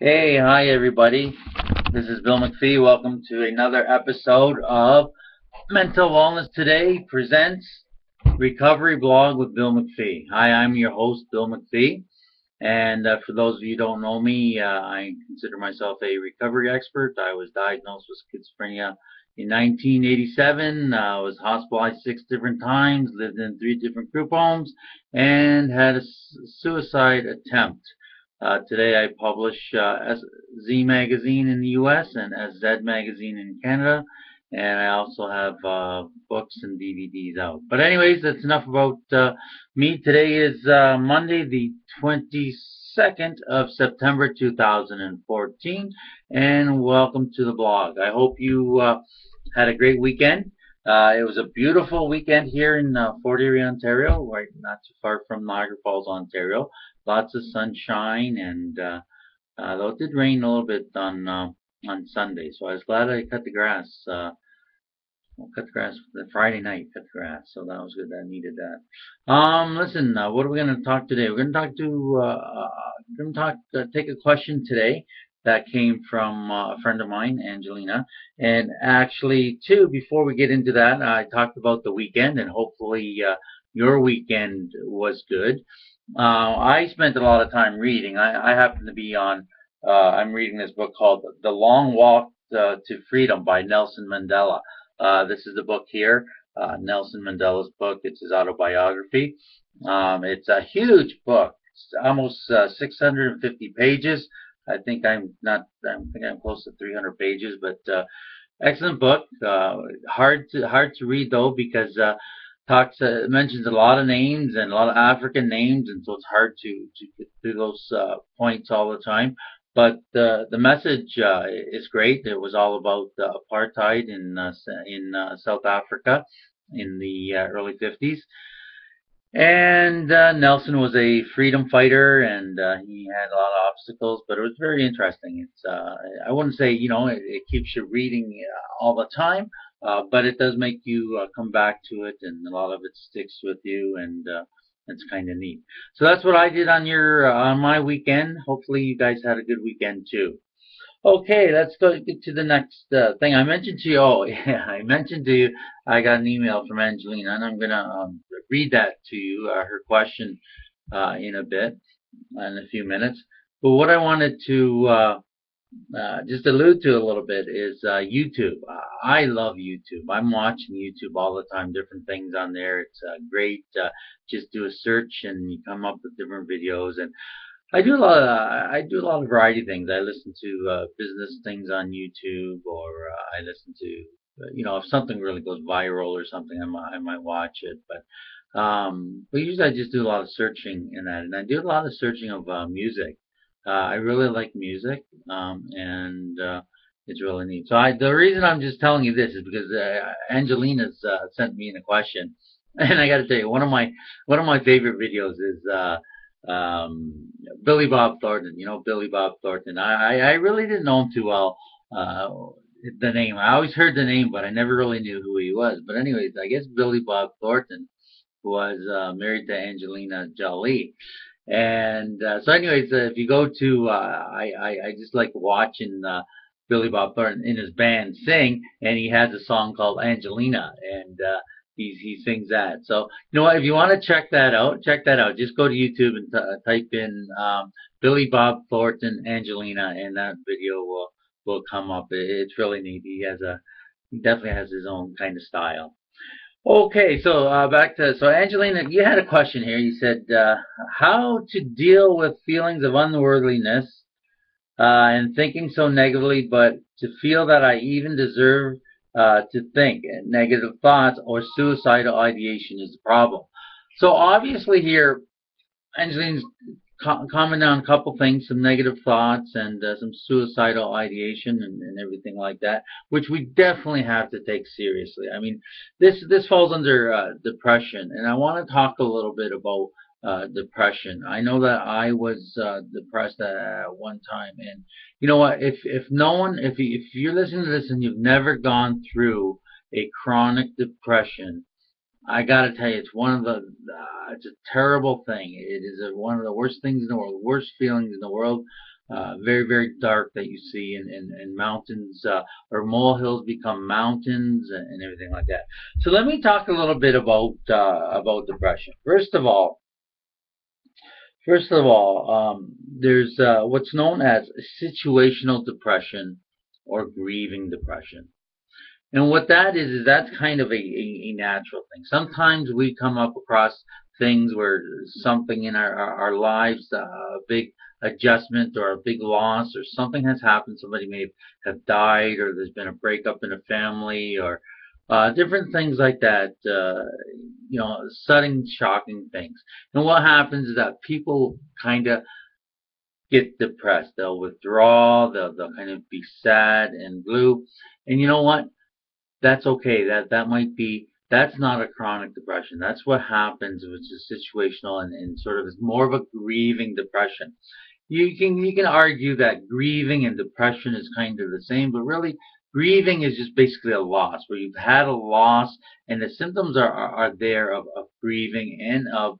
Hey, hi everybody. This is Bill MacPhee. Welcome to another episode of Mental Wellness Today presents Recovery Blog with Bill MacPhee. Hi, I'm your host, Bill MacPhee. And for those of you who don't know me, I consider myself a recovery expert. I was diagnosed with schizophrenia in 1987. I was hospitalized 6 different times, lived in 3 different group homes, and had a suicide attempt. Today I publish Z Magazine in the US and SZ Magazine in Canada, and I also have books and DVDs out. But anyways, that's enough about me. Today is Monday, the 22nd of September 2014, and welcome to the blog. I hope you had a great weekend. It was a beautiful weekend here in Fort Erie, Ontario, right not too far from Niagara Falls, Ontario. Lots of sunshine, and though it did rain a little bit on Sunday, so I was glad I cut the grass. Cut the grass the Friday night. Cut the grass, so that was good. I needed that. Listen, what are we going to talk today? We're going to talk take a question today that came from a friend of mine, Angelina. And actually, too, before we get into that, I talked about the weekend, and hopefully your weekend was good. I spent a lot of time reading. I happen to be on. I'm reading this book called "The Long Walk to Freedom" by Nelson Mandela. This is the book here, Nelson Mandela's book. It's his autobiography. It's a huge book. It's almost 650 pages. I think I'm not. I think I'm close to 300 pages, but excellent book. Hard to read though because talks mentions a lot of names and a lot of African names, and so it's hard to get through those points all the time. But the message is great. It was all about apartheid in South Africa in the early 50s. And Nelson was a freedom fighter, and he had a lot of obstacles, but it was very interesting. It's I wouldn't say it keeps you reading all the time, but it does make you come back to it, and a lot of it sticks with you, and it's kind of neat. So that's what I did on my weekend. Hopefully, you guys had a good weekend too. Okay, let's go get to the next thing. I mentioned to you. Oh, yeah, I mentioned to you. I got an email from Angelina, and I'm gonna read that to you. Her question in a bit, in a few minutes. But what I wanted to just allude to a little bit is YouTube. I love YouTube. I'm watching YouTube all the time. Different things on there. It's great. Just do a search, and you come up with different videos. And I do a lot of variety of things. I listen to business things on YouTube, or I listen to if something really goes viral or something, I might watch it. But usually I just do a lot of searching in that, and I do a lot of searching of music. I really like music, and it's really neat. So the reason I'm just telling you this is because Angelina's sent me in a question, and I got to tell you, one of my favorite videos is. Billy Bob Thornton. You know Billy Bob Thornton. I really didn't know him too well. Uh, the name. I always heard the name, but I never really knew who he was. But anyways, I guess Billy Bob Thornton was married to Angelina Jolie. And so, anyways, if you go to, I just like watching Billy Bob Thornton in his band sing, and he has a song called Angelina, and he sings that. So you know what? If you want to check that out, check that out. Just go to YouTube and type in Billy Bob Thornton Angelina, and that video will come up. It's really neat. He definitely has his own kind of style. Okay, so back to Angelina, you had a question here. You said how to deal with feelings of unworthiness and thinking so negatively, but to feel that I even deserve to think negative thoughts or suicidal ideation is the problem. So obviously here, Angelina's comment on a couple things, some negative thoughts and some suicidal ideation and everything like that, which we definitely have to take seriously. I mean, this falls under depression, and I want to talk a little bit about depression. I know that I was depressed at one time, and you know what? If no one, if you're listening to this and you've never gone through a chronic depression, I gotta tell you, it's a terrible thing. It is one of the worst things in the world, worst feelings in the world. very, very dark that you see, and mountains or molehills become mountains and everything like that. So let me talk a little bit about depression. There's what's known as situational depression or grieving depression. And what that is that's kind of a natural thing. Sometimes we come up across things where something in our lives, a big adjustment or a big loss or something has happened. Somebody may have died, or there's been a breakup in a family, or different things like that. Sudden, shocking things. And what happens is that people kind of get depressed. They'll withdraw. They'll kind of be sad and blue. And you know what? That's okay. That might be, that's not a chronic depression. That's what happens, which is situational and sort of is more of a grieving depression. You can argue that grieving and depression is kind of the same, but really grieving is just basically a loss where you've had a loss and the symptoms are there of grieving and of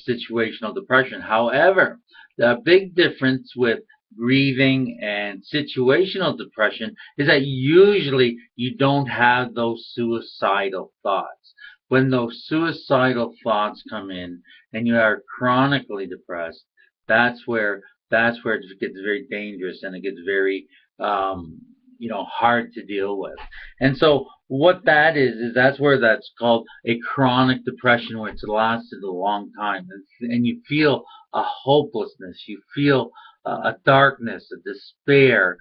situational depression. However, the big difference with grieving and situational depression is that usually you don't have those suicidal thoughts. When those suicidal thoughts come in and you are chronically depressed, that's where it gets very dangerous and it gets very hard to deal with. And so what that is that's where that's called a chronic depression, where it's lasted a long time, and you feel a hopelessness, you feel a darkness, a despair,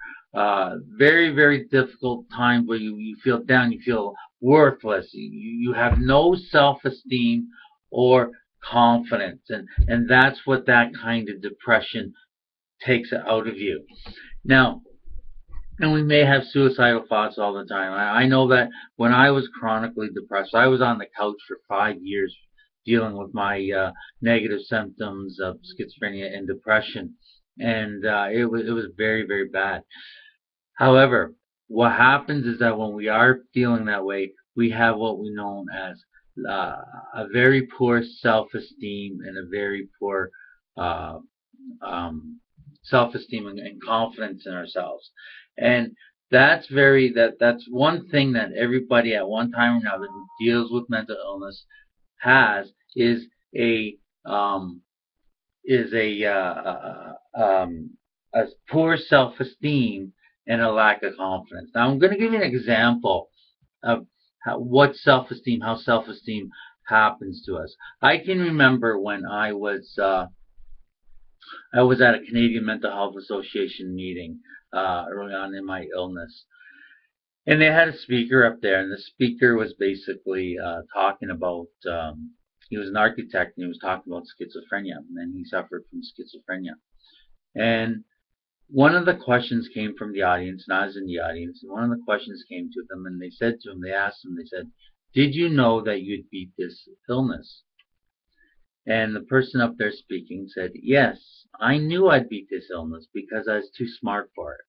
very, very difficult time where you feel down, you feel worthless, you have no self-esteem or confidence, and that's what that kind of depression takes out of you. Now, and we may have suicidal thoughts all the time. I know that when I was chronically depressed, I was on the couch for 5 years dealing with my negative symptoms of schizophrenia and depression, and it was very, very bad. However, what happens is that when we are feeling that way, we have what we know as a very poor self-esteem and a very poor uh, um, self-esteem and confidence in ourselves. And that's one thing that everybody at one time or another who deals with mental illness has a um, is a poor self-esteem and a lack of confidence. Now I'm going to give you an example of how self-esteem happens to us. I can remember when I was at a Canadian Mental Health Association meeting early on in my illness, and they had a speaker up there, and the speaker was basically talking about. He was an architect, and he was talking about schizophrenia, and he suffered from schizophrenia. And one of the questions came from the audience, and I was in the audience, and one of the questions came to them, and they asked him, they said, "Did you know that you'd beat this illness?" And the person up there speaking said, "Yes, I knew I'd beat this illness because I was too smart for it."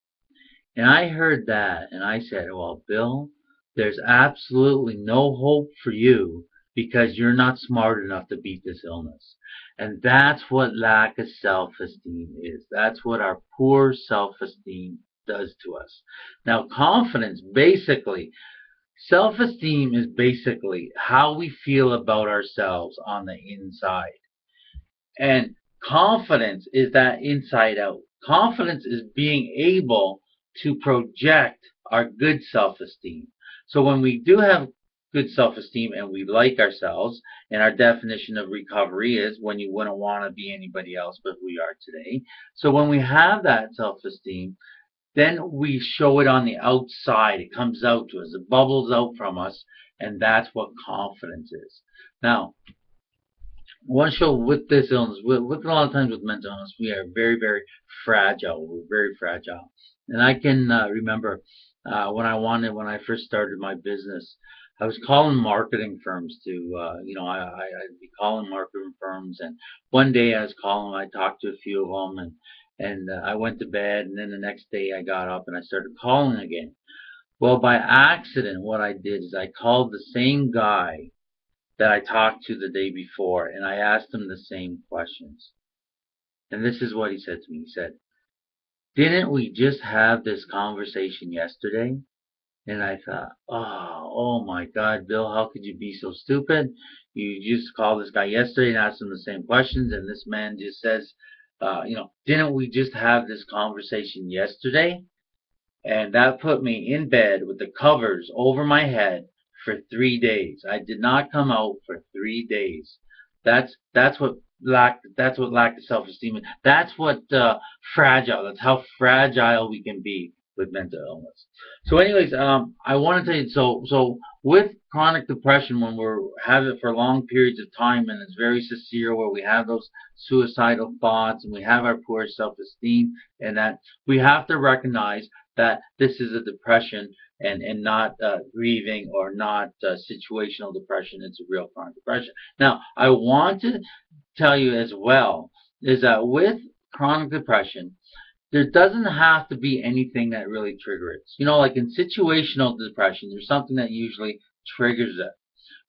And I heard that and I said, "Well, Bill, there's absolutely no hope for you because you're not smart enough to beat this illness." And that's what lack of self-esteem is. That's what our poor self-esteem does to us. Now, self-esteem is basically how we feel about ourselves on the inside. And confidence is that inside out. Confidence is being able to project our good self-esteem. So when we do have good self-esteem and we like ourselves, and our definition of recovery is when you wouldn't want to be anybody else but who we are today. So when we have that self-esteem, then we show it on the outside. It comes out to us. It bubbles out from us, and that's what confidence is. Now, one show with this illness, with a lot of times with mental illness, we are very, very fragile. We're very fragile. And I can remember when I first started my business, I was calling marketing firms I'd be calling marketing firms, and one day I was calling, I talked to a few of them, and I went to bed, and then the next day I got up and I started calling again. Well, by accident, what I did is I called the same guy that I talked to the day before, and I asked him the same questions. And this is what he said to me. He said, Didn't we just have this conversation yesterday? And I thought, oh my God, Bill, how could you be so stupid? You just called this guy yesterday and asked him the same questions, and this man just says, didn't we just have this conversation yesterday? And that put me in bed with the covers over my head for 3 days. I did not come out for 3 days. That's what lack of self-esteem is. That's what fragile. That's how fragile we can be with mental illness. So, anyways, I want to tell you. So with chronic depression, when we have it for long periods of time and it's very severe, where we have those suicidal thoughts and we have our poor self-esteem, and that we have to recognize that this is a depression and not grieving or not situational depression. It's a real chronic depression. Now, I want to tell you as well is that with chronic depression, there doesn't have to be anything that really triggers it. Like in situational depression, there's something that usually triggers it.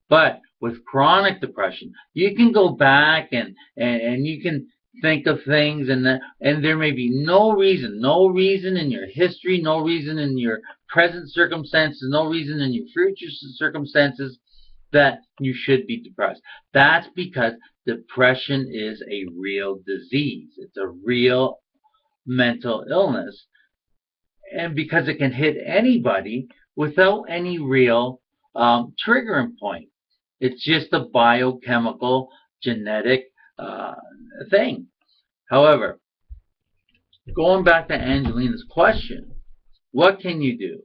But with chronic depression, you can go back and you can think of things, and there may be no reason in your history, no reason in your present circumstances, no reason in your future circumstances that you should be depressed. That's because depression is a real disease. It's a real mental illness, and because it can hit anybody without any real triggering point. It's just a biochemical, genetic thing. However, going back to Angelina's question, what can you do?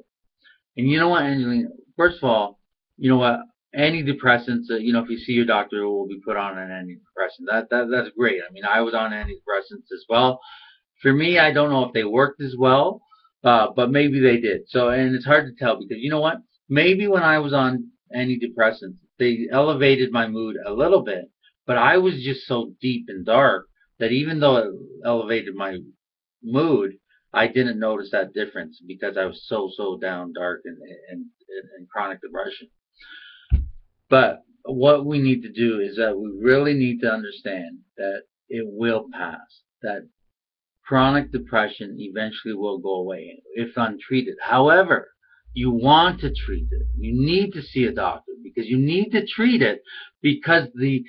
And you know what, Angelina? First of all, you know what? Antidepressants, if you see your doctor, will be put on an antidepressant. That's great. I mean, I was on antidepressants as well. For me, I don't know if they worked as well, but maybe they did. So, and it's hard to tell because you know what? Maybe when I was on antidepressants, they elevated my mood a little bit, but I was just so deep and dark that even though it elevated my mood, I didn't notice that difference because I was so down, dark, and chronic depression. But what we need to do is that we really need to understand that it will pass, that chronic depression eventually will go away if untreated. However, you want to treat it. You need to see a doctor because you need to treat it because the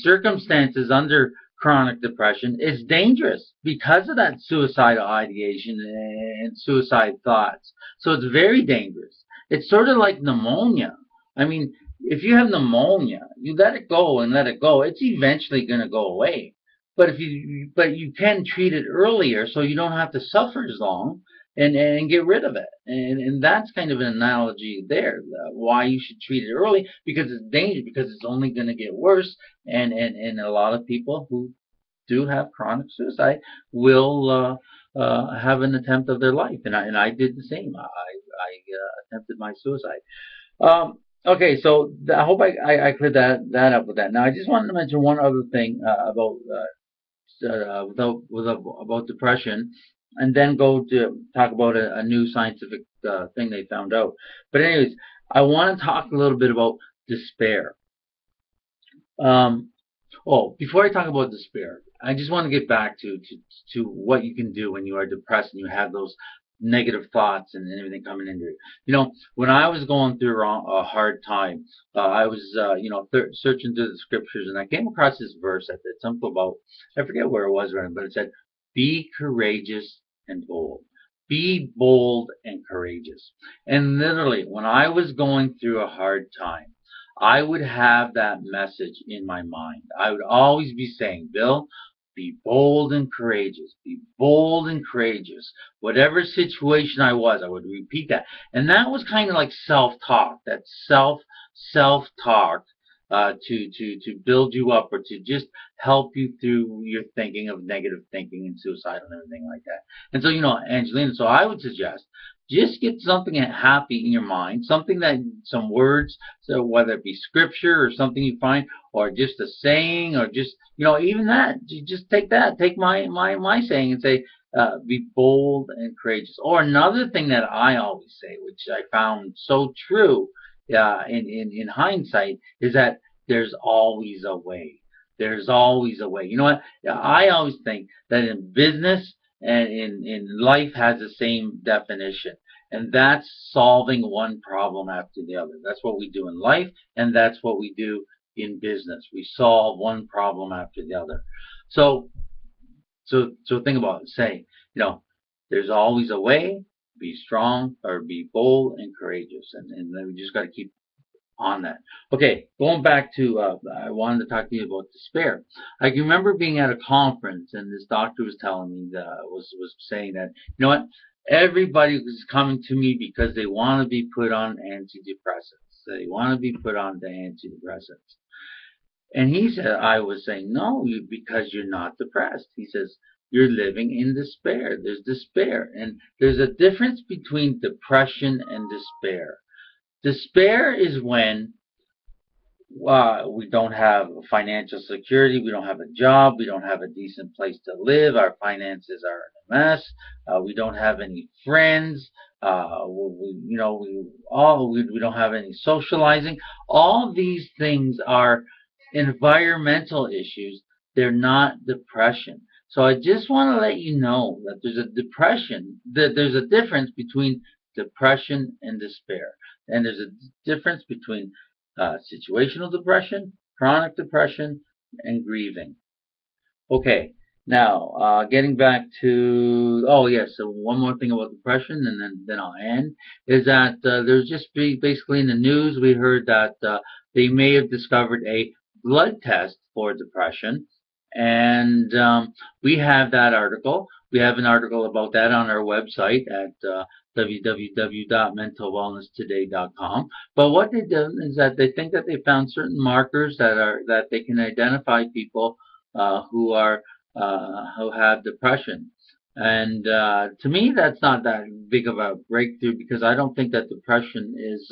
circumstances under chronic depression is dangerous because of that suicidal ideation and suicide thoughts. So it's very dangerous. It's sort of like pneumonia. I mean, if you have pneumonia, you let it go and let it go. It's eventually going to go away. But you can treat it earlier, so you don't have to suffer as long and get rid of it. And that's kind of an analogy there, why you should treat it early, because it's dangerous, because it's only going to get worse. And a lot of people who do have chronic suicide will have an attempt of their life, and I did the same. I attempted my suicide. Okay, so I hope I cleared that up with that. Now I just wanted to mention one other thing about depression, and then go to talk about a new scientific thing they found out. But anyways, I want to talk a little bit about despair. Before I talk about despair, I just want to get back to what you can do when you are depressed and you have those negative thoughts and everything coming into you. When I was going through a hard time, I was, searching through the scriptures, and I came across this verse that said something about, I forget where it was, but it said, "Be courageous and bold. Be bold and courageous." And literally, when I was going through a hard time, I would have that message in my mind. I would always be saying, "Bill, be bold and courageous. Be bold and courageous." Whatever situation I was, I would repeat that. And that was kind of like self-talk, that self-talk to build you up or to just help you through your thinking of negative thinking and suicide and everything like that. And so, Angelina, so I would suggest just get something happy in your mind, some words, so whether it be scripture or something you find, or just a saying, or just, even that, you just take my saying and say, be bold and courageous. Or another thing that I always say, which I found so true in hindsight, is that there's always a way. There's always a way. You know what? I always think that in business and in life has the same definition, and that's solving one problem after the other. That's what we do in life, and that's what we do in business. We solve one problem after the other. So so think about it. Say, there's always a way. Be strong or be bold and courageous, and then we just got to keep on that. Okay, going back to, I wanted to talk to you about despair. I can remember being at a conference and this doctor was telling me that was saying that, what, everybody was coming to me because they want to be put on antidepressants. They want to be put on the antidepressants. And he said, I was saying, no, because you're not depressed. He says, you're living in despair. There's despair. And there's a difference between depression and despair. Despair is when we don't have financial security, we don't have a job, we don't have a decent place to live, our finances are in a mess, we don't have any friends, we don't have any socializing. All these things are environmental issues. They're not depression. So I just want to let you know that there's a difference between depression and despair. And there's a difference between situational depression, chronic depression, and grieving. Okay, now getting back to, oh yes, so one more thing about depression, and then I'll end, is that there's just basically in the news we heard that they may have discovered a blood test for depression, and we have that article. We have an article about that on our website at www.mentalwellnesstoday.com. But what they do is that they think that they found certain markers that they can identify people who have depression. And to me, that's not that big of a breakthrough because I don't think that depression is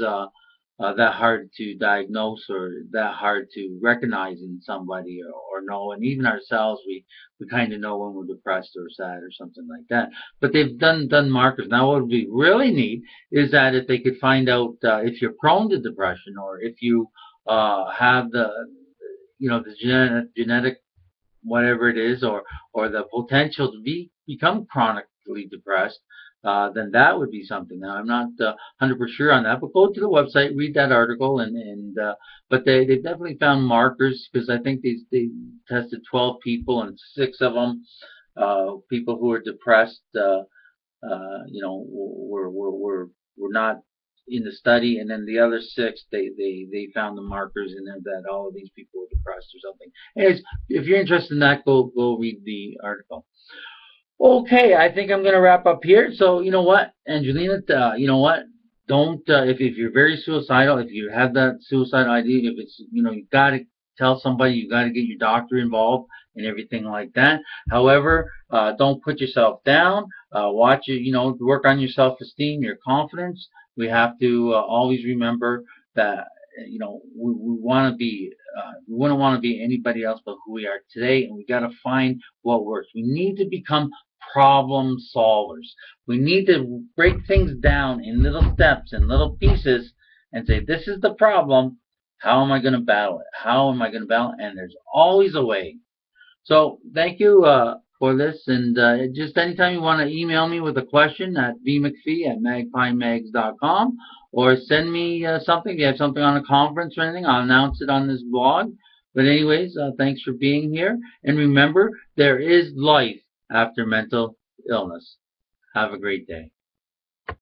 that hard to diagnose or that hard to recognize in somebody or know. And even ourselves, we kind of know when we're depressed or sad or something like that. But they've done markers. Now, what would be really neat is that if they could find out if you're prone to depression or if you have the genetic whatever it is, or the potential to become chronically depressed, then that would be something. Now, I'm not 100% sure on that, but go to the website, read that article, but they definitely found markers because I think they tested 12 people and 6 of them, people who were depressed, were not in the study, and then the other 6 they found the markers in there that all of these people were depressed or something. Anyways, if you're interested in that, go read the article. Okay, I think I'm going to wrap up here. So you know what, Angelina, you know what? Don't if you're very suicidal, if you have that suicide idea, if it's you got to tell somebody, you got to get your doctor involved and everything like that. However, don't put yourself down. Watch it, work on your self-esteem, your confidence. We have to always remember that we want to be we wouldn't want to be anybody else but who we are today, and we got to find what works. We need to become problem solvers. We need to break things down in little steps and little pieces and say, this is the problem. How am I going to battle it? How am I going to battle it? And there's always a way. So thank you for this, and just anytime you want to email me with a question at vmcphee@magpiemags.com, or send me something. If you have something on a conference or anything, I'll announce it on this blog. But anyways, thanks for being here, and remember, there is life after mental illness. Have a great day.